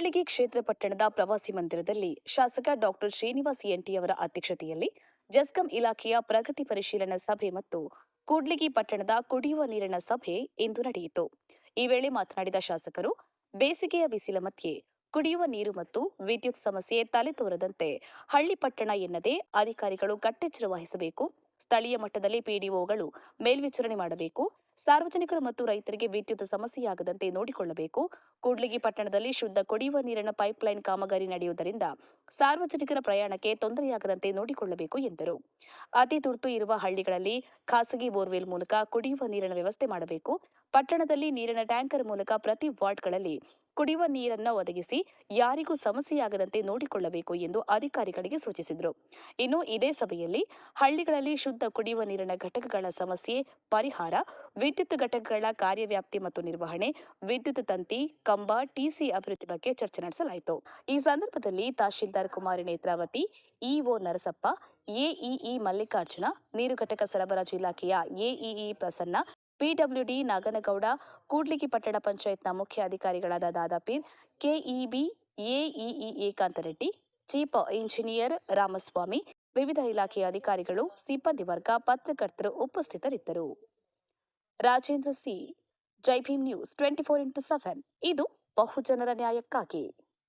ಕೂಡ್ಲಿಗಿ ಕ್ಷೇತ್ರ ಪಟ್ಟಣದ ಪ್ರವಾಸಿ ಮಂದಿರದಲ್ಲಿ ಶಾಸಕ ಡಾಕ್ಟರ್ ಶ್ರೀನಿವಾಸ್ ಎಂಟಿ ಅವರ ಅಧ್ಯಕ್ಷತೆಯಲ್ಲಿ ಜೆಸ್ಕಾಂ ಇಲಾಖೆಯ ಪ್ರಗತಿ ಪರಿಶೀಲನಾ ಸಭೆ ಮತ್ತು ಕೂಡ್ಲಿಗಿ ಪಟ್ಟಣದ ಕುಡಿಯುವ ನೀರಿನ ಸಭೆ ಇಂದು ನಡೆಯಿತು. ಈ ವೇಳೆ ಮಾತನಾಡಿದ ಶಾಸಕರು, ಬೇಸಿಗೆಯ ಬಿಸಿಲ ಮಧ್ಯೆ ಕುಡಿಯುವ ನೀರು ಮತ್ತು ವಿದ್ಯುತ್ ಸಮಸ್ಯೆ ತಲೆತೋರದಂತೆ ಹಳ್ಳಿ ಪಟ್ಟಣ ಎನ್ನದೇ ಅಧಿಕಾರಿಗಳು ಕಟ್ಟೆಚ್ಚರ ವಹಿಸಬೇಕು. ಸ್ಥಳೀಯ ಮಟ್ಟದಲ್ಲಿ ಪಿಡಿಒಗಳು ಮೇಲ್ವಿಚಾರಣೆ ಮಾಡಬೇಕು. ಸಾರ್ವಜನಿಕರು ಮತ್ತು ರೈತರಿಗೆ ವಿದ್ಯುತ್ ಸಮಸ್ಯೆಯಾಗದಂತೆ ನೋಡಿಕೊಳ್ಳಬೇಕು. ಕೂಡ್ಲಿಗಿ ಪಟ್ಟಣದಲ್ಲಿ ಶುದ್ಧ ಕುಡಿಯುವ ನೀರಿನ ಪೈಪ್ಲೈನ್ ಕಾಮಗಾರಿ ನಡೆಯುವುದರಿಂದ ಸಾರ್ವಜನಿಕರ ಪ್ರಯಾಣಕ್ಕೆ ತೊಂದರೆಯಾಗದಂತೆ ನೋಡಿಕೊಳ್ಳಬೇಕು ಎಂದರು. ಅತಿ ತುರ್ತು ಇರುವ ಹಳ್ಳಿಗಳಲ್ಲಿ ಖಾಸಗಿ ಬೋರ್ವೆಲ್ ಮೂಲಕ ಕುಡಿಯುವ ನೀರಿನ ವ್ಯವಸ್ಥೆ ಮಾಡಬೇಕು. ಪಟ್ಟಣದಲ್ಲಿ ನೀರಿನ ಟ್ಯಾಂಕರ್ ಮೂಲಕ ಪ್ರತಿ ವಾರ್ಡ್ಗಳಲ್ಲಿ ಕುಡಿಯುವ ನೀರನ್ನು ಒದಗಿಸಿ ಯಾರಿಗೂ ಸಮಸ್ಯೆಯಾಗದಂತೆ ನೋಡಿಕೊಳ್ಳಬೇಕು ಎಂದು ಅಧಿಕಾರಿಗಳಿಗೆ ಸೂಚಿಸಿದರು. ಇನ್ನು ಇದೇ ಸಭೆಯಲ್ಲಿ ಹಳ್ಳಿಗಳಲ್ಲಿ ಶುದ್ಧ ಕುಡಿಯುವ ನೀರಿನ ಘಟಕಗಳ ಸಮಸ್ಯೆ ಪರಿಹಾರ, ವಿದ್ಯುತ್ ಘಟಕಗಳ ಕಾರ್ಯವ್ಯಾಪ್ತಿ ಮತ್ತು ನಿರ್ವಹಣೆ, ವಿದ್ಯುತ್ ತಂತಿ, ಕಂಬ, ಟಿಸಿ ಅಭಿವೃದ್ಧಿ ಬಗ್ಗೆ ಚರ್ಚೆ ನಡೆಸಲಾಯಿತು. ಈ ಸಂದರ್ಭದಲ್ಲಿ ತಹಶೀಲ್ದಾರ್ ಕುಮಾರಿ ನೇತ್ರಾವತಿ, ಇಒ ನರಸಪ್ಪ, ಎಇಇ ಮಲ್ಲಿಕಾರ್ಜುನ, ನೀರು ಘಟಕ ಸರಬರಾಜು ಇಲಾಖೆಯ ಎಇಇ ಪ್ರಸನ್ನ, ಪಿಡಬ್ಲ್ಯೂಡಿ ನಾಗನಗೌಡ, ಕೂಡ್ಲಿಗಿ ಪಟ್ಟಣ ಪಂಚಾಯತ್ನ ಮುಖ್ಯ ಅಧಿಕಾರಿಗಳಾದ Dadapeer, KEB AEE Ekantareddy, chief engineer Ramaswamy, ವಿವಿಧ ಇಲಾಖೆಯ ಅಧಿಕಾರಿಗಳು, ಸಿಬ್ಬಂದಿ ವರ್ಗ, ಪತ್ರಕರ್ತರು ಉಪಸ್ಥಿತರಿದ್ದರು. Rajendra C, Jai Bhim news 24x7 ಇದು ಬಹುಜನರ ನ್ಯಾಯಕ್ಕಾಗಿ.